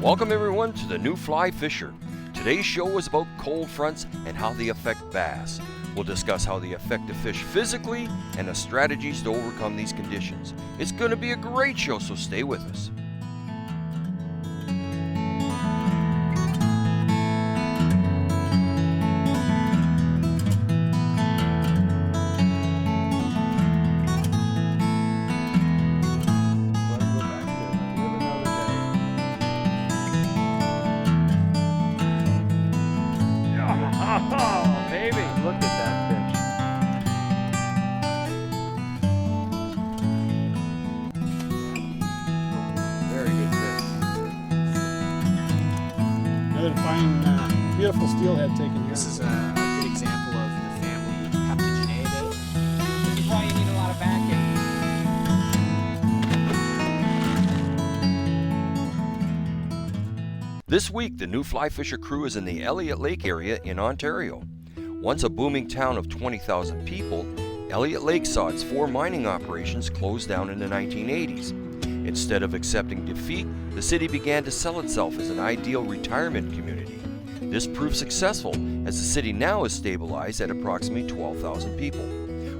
Welcome everyone to the New Fly Fisher. Today's show is about cold fronts and how they affect bass. We'll discuss how they affect the fish physically and the strategies to overcome these conditions. It's going to be a great show, so stay with us. Oh, baby, look at that fish. Very good fish. Another fine, beautiful steelhead taken here. This is a good example of the family Heptagenaida. This is why you need a lot of backing. This week, the New Fly Fisher crew is in the Elliott Lake area in Ontario. Once a booming town of 20,000 people, Elliott Lake saw its 4 mining operations close down in the 1980s. Instead of accepting defeat, the city began to sell itself as an ideal retirement community. This proved successful, as the city now is stabilized at approximately 12,000 people,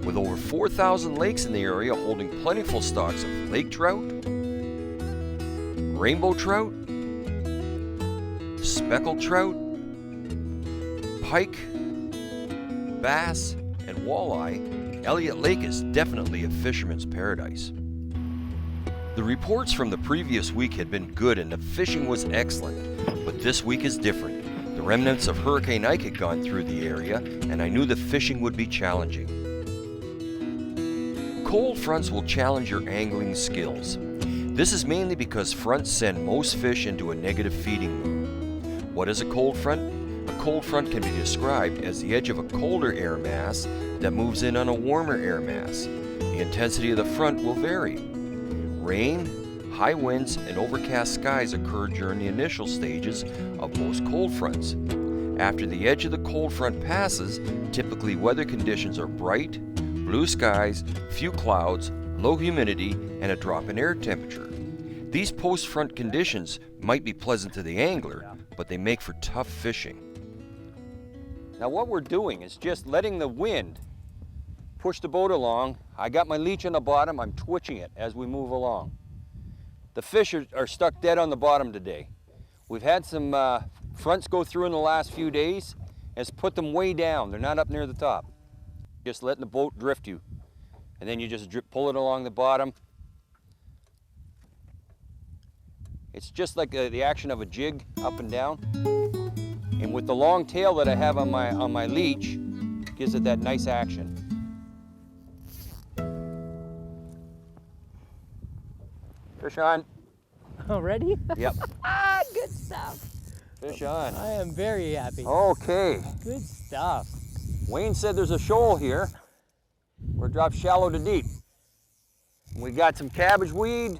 with over 4,000 lakes in the area holding plentiful stocks of lake trout, rainbow trout, speckled trout, pike, bass, and walleye. Elliott Lake is definitely a fisherman's paradise. The reports from the previous week had been good and the fishing was excellent, but this week is different. The remnants of Hurricane Ike had gone through the area, and I knew the fishing would be challenging. Cold fronts will challenge your angling skills. This is mainly because fronts send most fish into a negative feeding mood. What is a cold front? A cold front can be described as the edge of a colder air mass that moves in on a warmer air mass. The intensity of the front will vary. Rain, high winds, and overcast skies occur during the initial stages of most cold fronts. After the edge of the cold front passes, typically weather conditions are bright, blue skies, few clouds, low humidity, and a drop in air temperature. These post-front conditions might be pleasant to the angler, but they make for tough fishing. Now what we're doing is just letting the wind push the boat along. I got my leech on the bottom, I'm twitching it as we move along. The fish are stuck dead on the bottom today. We've had some fronts go through in the last few days, and it's put them way down. They're not up near the top. Just letting the boat drift you. And then you just pull it along the bottom. It's just like the action of a jig, up and down. And with the long tail that I have on my leech, gives it that nice action. Fish on. Already? Yep. Good stuff. Fish on. I am very happy. Okay. Good stuff. Wayne said there's a shoal here. We're dropped shallow to deep. We got some cabbage weed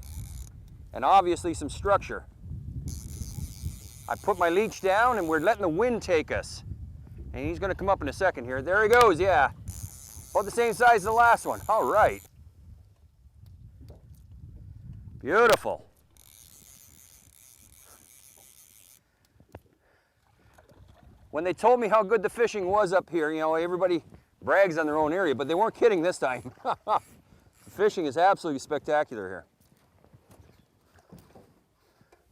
and obviously some structure. I put my leech down and we're letting the wind take us. And he's gonna come up in a second here. There he goes, yeah. About the same size as the last one. All right. Beautiful. When they told me how good the fishing was up here, you know, everybody brags on their own area, but they weren't kidding this time. The fishing is absolutely spectacular here.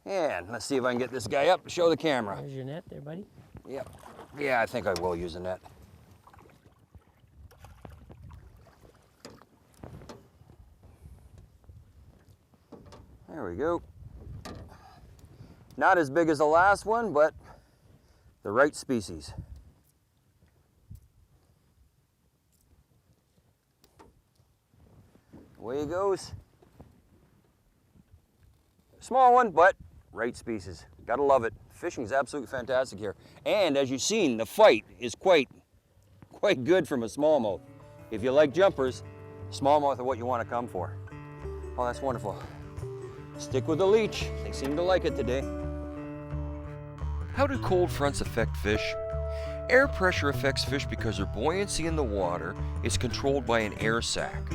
And let's see if I can get this guy up to show the camera. There's your net there, buddy. Yep. Yeah, I think I will use a net. There we go. Not as big as the last one, but the right species. Away he goes. Small one, but right species. Gotta love it. Fishing is absolutely fantastic here. And as you've seen, the fight is quite good from a smallmouth. If you like jumpers, smallmouth are what you want to come for. Oh, that's wonderful. Stick with the leech. They seem to like it today. How do cold fronts affect fish? Air pressure affects fish because their buoyancy in the water is controlled by an air sac.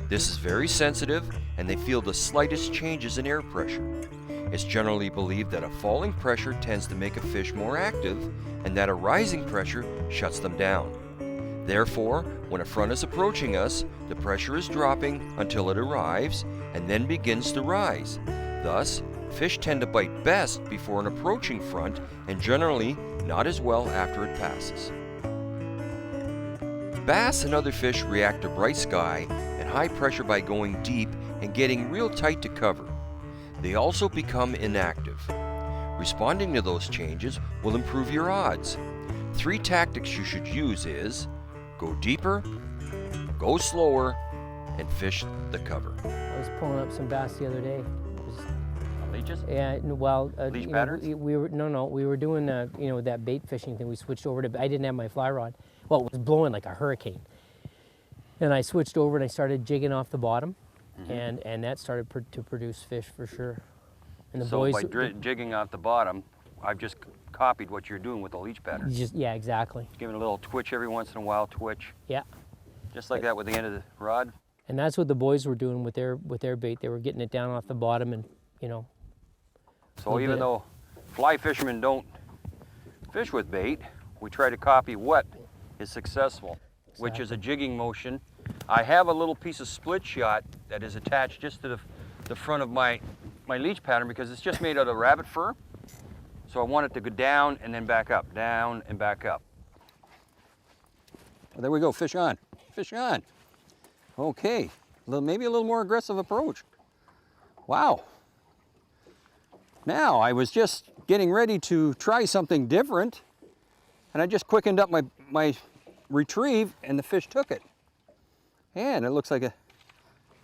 This is very sensitive and they feel the slightest changes in air pressure. It's generally believed that a falling pressure tends to make a fish more active and that a rising pressure shuts them down. Therefore, when a front is approaching us, the pressure is dropping until it arrives and then begins to rise. Thus, fish tend to bite best before an approaching front and generally not as well after it passes. Bass and other fish react to bright sky and high pressure by going deep and getting real tight to cover. They also become inactive. Responding to those changes will improve your odds. 3 tactics you should use is go deeper, go slower, and fish the cover. I was pulling up some bass the other day. It was, Leeches? yeah, well, Leech you know, patterns? we were doing you know, that bait fishing thing. We switched over to. I didn't have my fly rod. Well, it was blowing like a hurricane, and I switched over and I started jigging off the bottom, and that started to produce fish for sure. And the So boys, by jigging off the bottom, I've just copied what you're doing with the leech pattern. yeah, exactly. Giving a little twitch every once in a while, twitch. Yeah, Just like that with the end of the rod. and that's what the boys were doing with their bait. They were getting it down off the bottom, and you know. So Little even bit. though fly fishermen don't fish with bait, we try to copy what is successful, which is a jigging motion. I have a little piece of split shot that is attached just to the front of my leech pattern because it's just made out of rabbit fur. So I want it to go down and then back up, down and back up. Well, there we go, fish on, fish on. Okay, maybe a little more aggressive approach. Wow. Now, I was just getting ready to try something different, and I just quickened up my retrieve, and the fish took it. And it looks like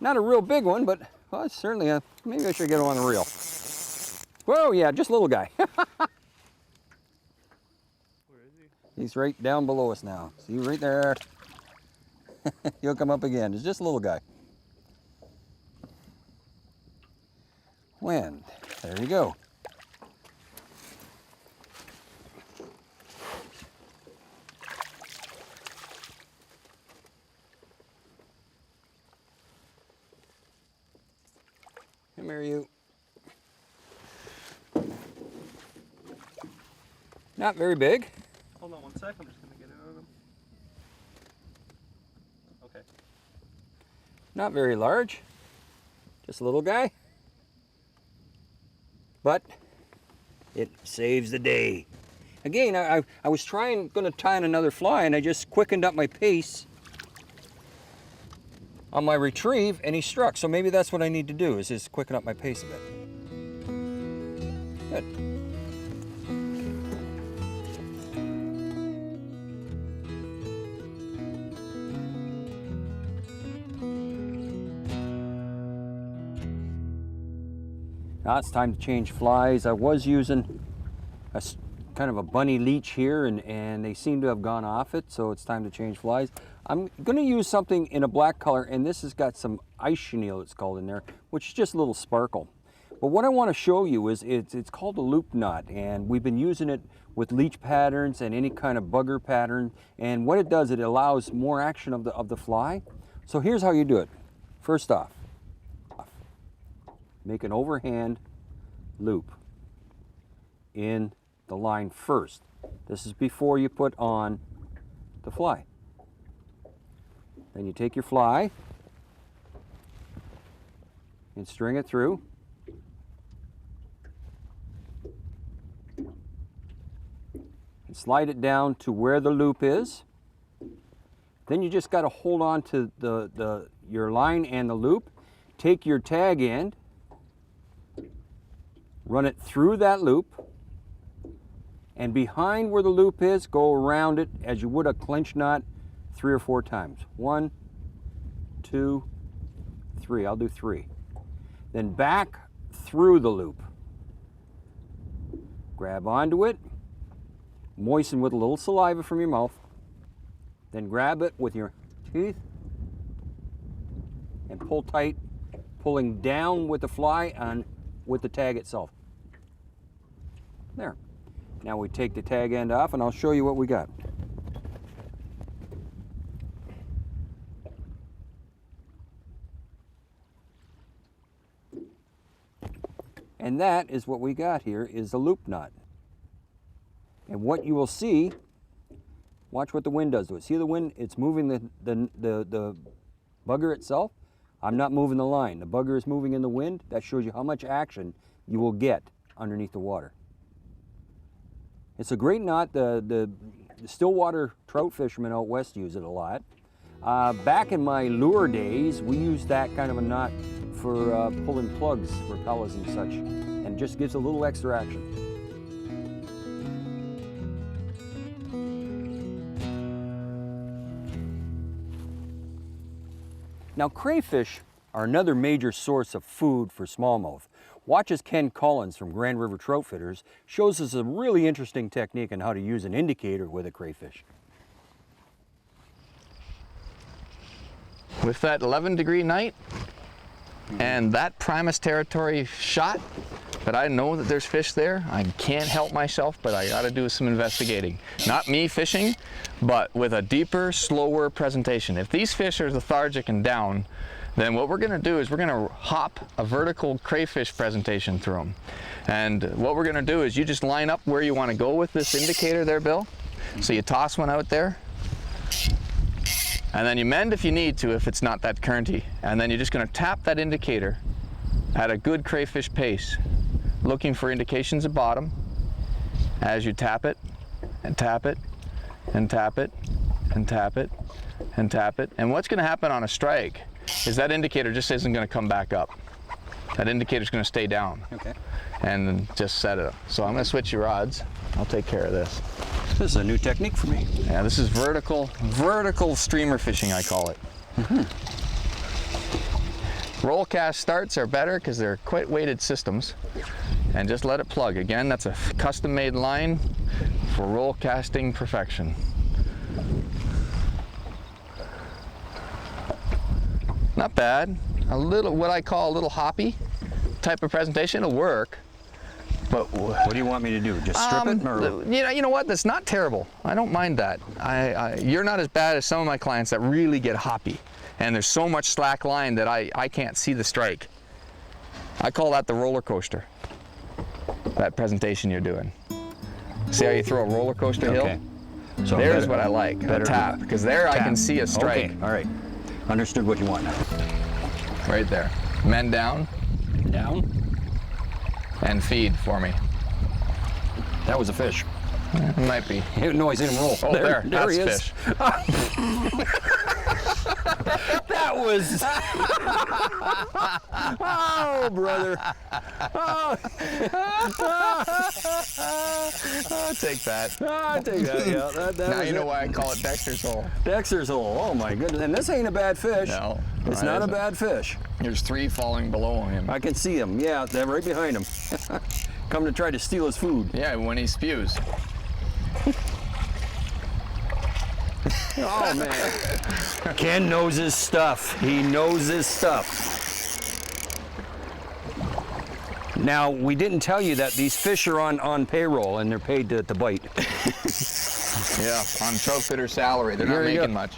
not a real big one, but well, it's certainly maybe I should get him on the reel. Whoa, yeah, just a little guy. Where is he? He's right down below us now. See, right there. He'll come up again. It's just a little guy. Wind. There you go. Come here, you. Not very big. Hold on 1 sec. I'm just gonna get it out of him. Okay. Not very large. Just a little guy. But it saves the day. Again, I was going to tie in another fly, and I just quickened up my pace on my retrieve, and he struck. So maybe that's what I need to do, is just quicken up my pace a bit. Good. Now it's time to change flies. I was using kind of a bunny leech here, and they seem to have gone off it, so it's time to change flies. I'm going to use something in a black color, and this has got some ice chenille, it's called in there, which is just a little sparkle. But what I want to show you is it's called a loop knot, and we've been using it with leech patterns and any kind of bugger pattern. And what it does, it allows more action of the fly. So here's how you do it. First off, make an overhand loop in the line first. This is before you put on the fly. Then you take your fly and string it through. And slide it down to where the loop is. Then you just got to hold on to your line and the loop. Take your tag end, run it through that loop, and behind where the loop is, go around it as you would a clinch knot 3 or 4 times. 1, 2, 3. I'll do 3. Then back through the loop. Grab onto it, moisten with a little saliva from your mouth, then grab it with your teeth and pull tight, pulling down with the fly on with the tag itself. There. Now we take the tag end off, and I'll show you what we got. And that is what we got here, is a loop knot. And what you will see, watch what the wind does to it. See the wind? It's moving the bugger itself. I'm not moving the line. The bugger is moving in the wind. That shows you how much action you will get underneath the water. It's a great knot. The stillwater trout fishermen out west use it a lot. Back in my lure days, we used that kind of a knot for pulling plugs, repellers and such, and it just gives a little extra action. Now, crayfish are another major source of food for smallmouth. Watch as Ken Collins from Grand River Trout Fitters shows us a really interesting technique on how to use an indicator with a crayfish. With that 11-degree night and that Primus territory shot, but I know that there's fish there. I can't help myself, but I gotta do some investigating. Not me fishing, but with a deeper, slower presentation. If these fish are lethargic and down, then what we're gonna do is we're gonna hop a vertical crayfish presentation through them. And what we're gonna do is you just line up where you wanna go with this indicator there, Bill. So you toss one out there, and then you mend if you need to, if it's not that currenty. And then you're just gonna tap that indicator at a good crayfish pace, looking for indications at bottom as you tap it, and tap it, and tap it, and tap it, and tap it. And what's gonna happen on a strike is that indicator just isn't gonna come back up. That indicator's gonna stay down. Okay. And then just set it up. So I'm gonna switch your rods. I'll take care of this. This is a new technique for me. Yeah, this is vertical streamer fishing, I call it. Roll cast starts are better because they're quite weighted systems. And just let it plug. Again, that's a custom made line for roll casting perfection. Not bad. A little, what I call a little hoppy type of presentation. It'll work. But what do you want me to do? Just strip it? Or? You know what? That's not terrible. I don't mind that. You're not as bad as some of my clients that really get hoppy. And there's so much slack line that I can't see the strike. I call that the roller coaster. That presentation you're doing. See how you throw a roller coaster hill? So there's what I like, a tap. Because there I can see a strike. Okay, all right. Understood what you want now. Right there. Men down. Down. And feed for me. That was a fish. It might be. No, he's in him roll. Oh, there he is. Fish. That was. Oh, brother. Oh. I'll take that. I'll take that. Yeah, that now you know why I call it Dexter's Hole. Dexter's Hole. Oh my goodness! And this ain't a bad fish. No, it's not a bad fish. There's 3 falling below him. I can see him. Yeah, they're right behind him. Come to try to steal his food. Yeah, when he spews. Oh man. Ken knows his stuff. He knows his stuff. Now, we didn't tell you that these fish are on payroll and they're paid to bite. Yeah, on trout fitter salary. They're not making much.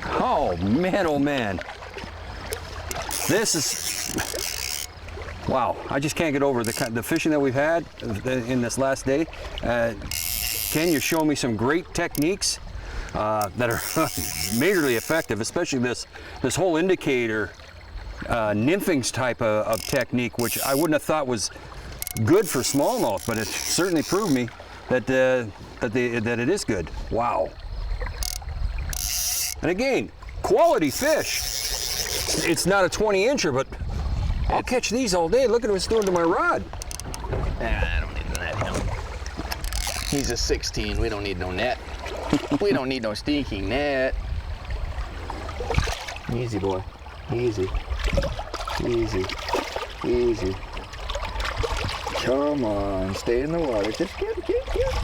Oh man. This is, wow. I just can't get over the fishing that we've had in this last day. Ken, you're showing me some great techniques that are majorly effective, especially this whole indicator nymphing type of technique, which I wouldn't have thought was good for smallmouth, but it certainly proved me that it is good. Wow. And again, quality fish. It's not a 20-incher, but I'll catch these all day. Look at what it's doing to my rod. I don't need the net. He's a 16. We don't need no net. We don't need no stinking net. Easy, boy. Easy. Easy. Easy. Come on, stay in the water. Just give me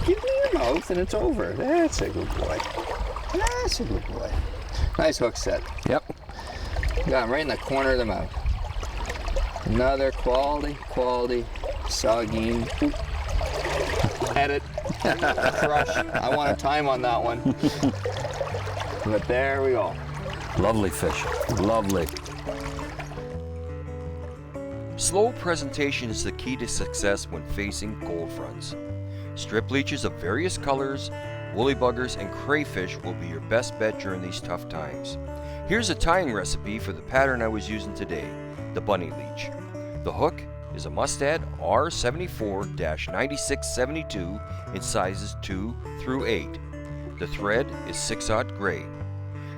your mouth and it's over. That's a good boy. That's a good boy. Nice hook set. Yep. Got him right in the corner of the mouth. Another quality sardine. Edit. Crush. I want a time on that one. But there we go. Lovely fish. Lovely. Slow presentation is the key to success when facing cold fronts. Strip leeches of various colors, woolly buggers, and crayfish will be your best bet during these tough times. Here's a tying recipe for the pattern I was using today, the bunny leech. The hook is a Mustad R74-9672 in sizes 2 through 8. The thread is 6/0 gray.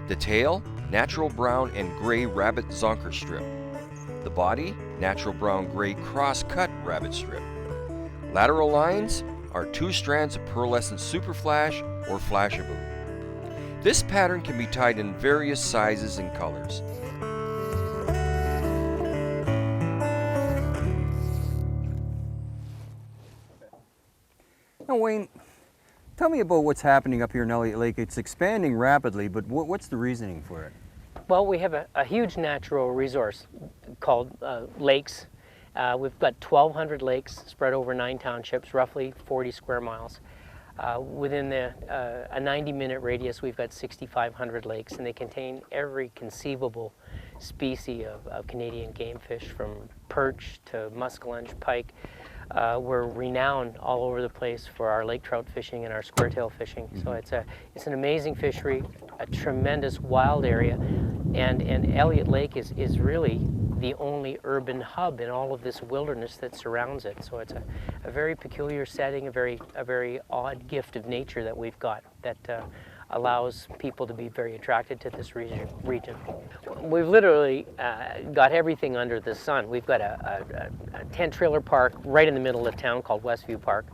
The tail, natural brown and gray rabbit zonker strip. The body, natural brown gray cross-cut rabbit strip. Lateral lines are 2 strands of pearlescent super flash or flashaboo. This pattern can be tied in various sizes and colors. Now, Wayne, tell me about what's happening up here in Elliott Lake. It's expanding rapidly, but what's the reasoning for it? Well, we have a huge natural resource called lakes. We've got 1,200 lakes spread over 9 townships, roughly 40 square miles. Within a 90-minute radius, we've got 6,500 lakes, and they contain every conceivable species of Canadian game fish, from perch to muskellunge, pike. We're renowned all over the place for our lake trout fishing and our square-tail fishing. So it's an amazing fishery, a tremendous wild area, and Elliott Lake is really the only urban hub in all of this wilderness that surrounds it. So it's a very peculiar setting, a very odd gift of nature that we've got that allows people to be very attracted to this region. We've literally got everything under the sun. We've got a tent trailer park right in the middle of town called Westview Park.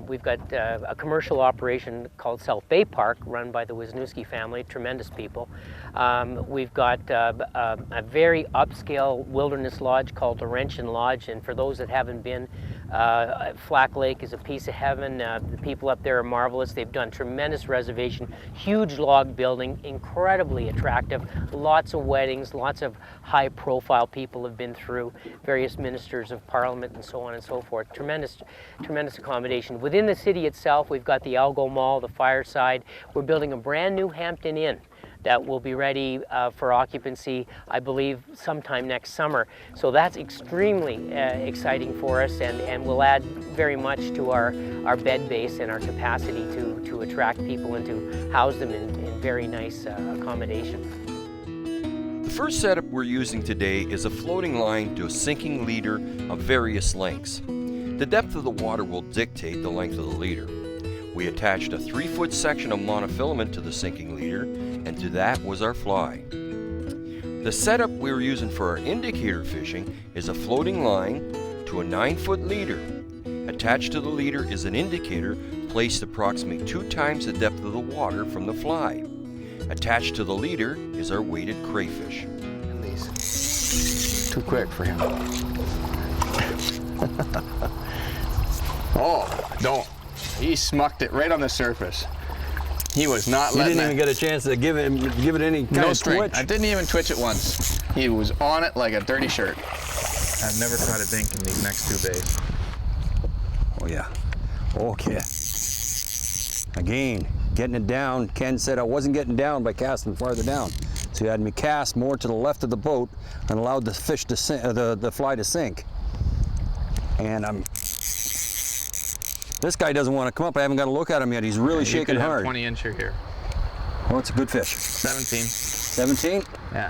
We've got a commercial operation called South Bay Park, run by the Wisniewski family, tremendous people. We've got a very upscale wilderness lodge called Laurentian Lodge, and for those that haven't been, Flack Lake is a piece of heaven. The people up there are marvelous. They've done tremendous reservation, huge log building, incredibly attractive, lots of weddings, lots of high-profile people have been through, various ministers of parliament and so on and so forth. Tremendous accommodation. Within the city itself, we've got the Algo Mall, the Fireside. We're building a brand new Hampton Inn that will be ready for occupancy, I believe, sometime next summer. So that's extremely exciting for us, and will add very much to our bed base and our capacity to attract people and to house them in very nice accommodation. The first setup we're using today is a floating line to a sinking leader of various lengths. The depth of the water will dictate the length of the leader. We attached a 3-foot section of monofilament to the sinking leader, and to that was our fly. The setup we were using for our indicator fishing is a floating line to a 9-foot leader. Attached to the leader is an indicator placed approximately 2 times the depth of the water from the fly. Attached to the leader is our weighted crayfish. And these. Too quick for him. Oh, don't. He smucked it right on the surface. He was not letting it. You didn't even get a chance to give it any kind of string. twitch. I didn't even twitch it once. He was on it like a dirty shirt. I've never caught a dink in these next 2 bays. Oh yeah. Okay. Again, getting it down. Ken said I wasn't getting down by casting farther down, so he had me cast more to the left of the boat and allowed the fish to sink, the fly to sink. And this guy doesn't want to come up. I haven't got a look at him yet. He's really shaking hard. 20-incher here. Oh, it's a good fish. 17. 17? Yeah.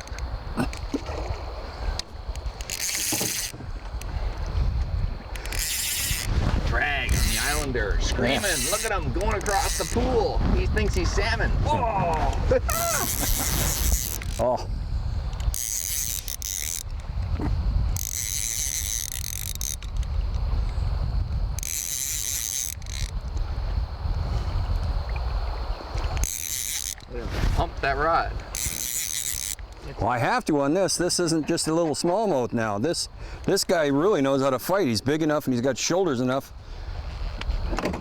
Drag on the Islander, screaming. Yeah. Look at him going across the pool. He thinks he's salmon. Oh! Oh. Pump that rod. Well, I have to on this. This isn't just a little smallmouth now. This guy really knows how to fight. He's big enough and he's got shoulders enough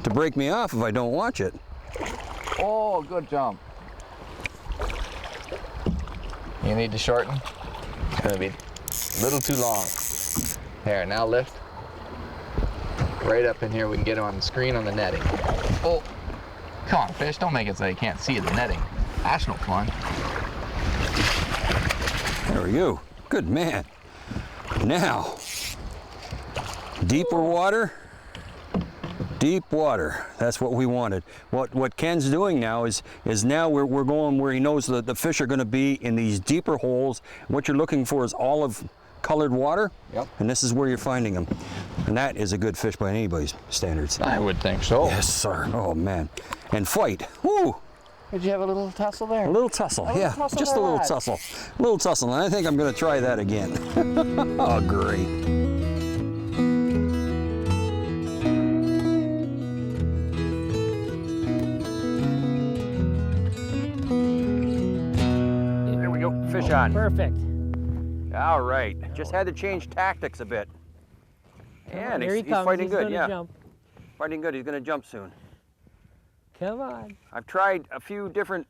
to break me off if I don't watch it. Oh, good jump. You need to shorten. It's gonna be a little too long. There, now lift. Right up in here, we can get him on the screen on the netting. Oh, come on, fish, don't make it so you can't see the netting. Ashton, come on. There we go. Good man. Now, Deeper water. Deep water. That's what we wanted. What Ken's doing now is now we're going where he knows that the fish are going to be in these deeper holes. What you're looking for is olive colored water. Yep. And this is where you're finding them. And that is a good fish by anybody's standards. I would think so. Yes, sir. Oh man. And fight. Woo! Did you have a little tussle there? A little tussle. Yeah. tussle Just a there, little lad. tussle. A little tussle. And I think I'm going to try that again. Oh, great. There we go. Fish on. Perfect. All right. Just had to change tactics a bit. And Here he he's comes. fighting He's good. gonna Yeah. jump. Fighting good. He's going to jump soon. Come on. I've tried a few different.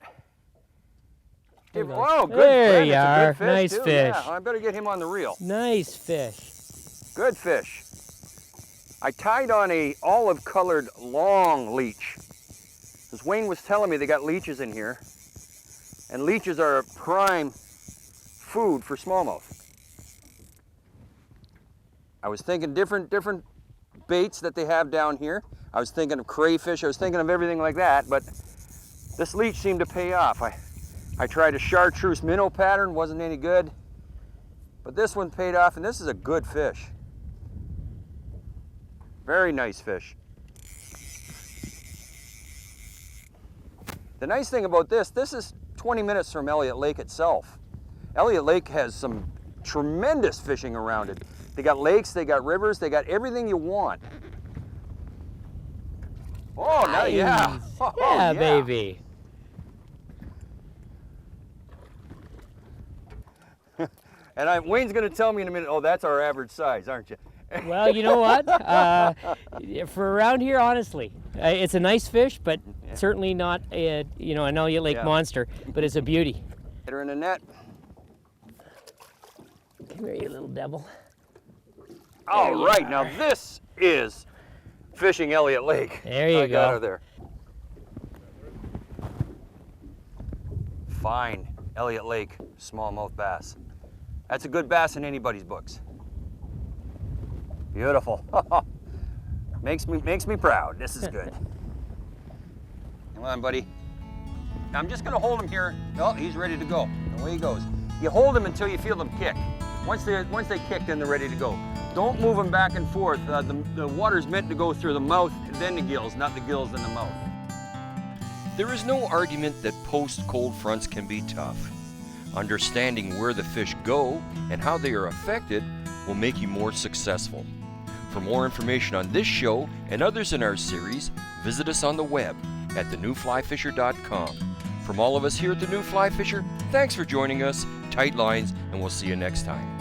There you go. Oh, good. There fish. you It's a are. good fish, Nice too. fish. Yeah, I better get him on the reel. Nice fish. Good fish. I tied on a olive-colored long leech. As Wayne was telling me, they got leeches in here, and leeches are a prime food for smallmouth. I was thinking different baits that they have down here. I was thinking of crayfish. I was thinking of everything like that, but this leech seemed to pay off. I tried a chartreuse minnow pattern, wasn't any good, but this one paid off, and this is a good fish. Very nice fish. The nice thing about this is 20 minutes from Elliott Lake itself. Elliott Lake has some tremendous fishing around it. They got lakes, they got rivers, they got everything you want. Oh, no, yeah. Oh, Yeah, baby. And Wayne's going to tell me in a minute, oh, that's our average size, aren't you? Well, you know what? For around here, honestly, it's a nice fish, but certainly not a, an Elliott Lake Yeah. monster, but it's a beauty. Get her in the net. Come here, you little devil. All right, now this is fishing Elliott Lake. There you I got go. her there. Fine Elliott Lake smallmouth bass. That's a good bass in anybody's books. Beautiful. makes me proud. This is good. Come on, buddy. Now I'm just gonna hold him here. Oh, he's ready to go. Away he goes. You hold him until you feel them kick. Once they kick, then they're ready to go. Don't move them back and forth. The water's meant to go through the mouth and then the gills, not the gills and the mouth. There is no argument that post-cold fronts can be tough. Understanding where the fish go and how they are affected will make you more successful. For more information on this show and others in our series, visit us on the web at thenewflyfisher.com. From all of us here at The New Fly Fisher, thanks for joining us, tight lines, and we'll see you next time.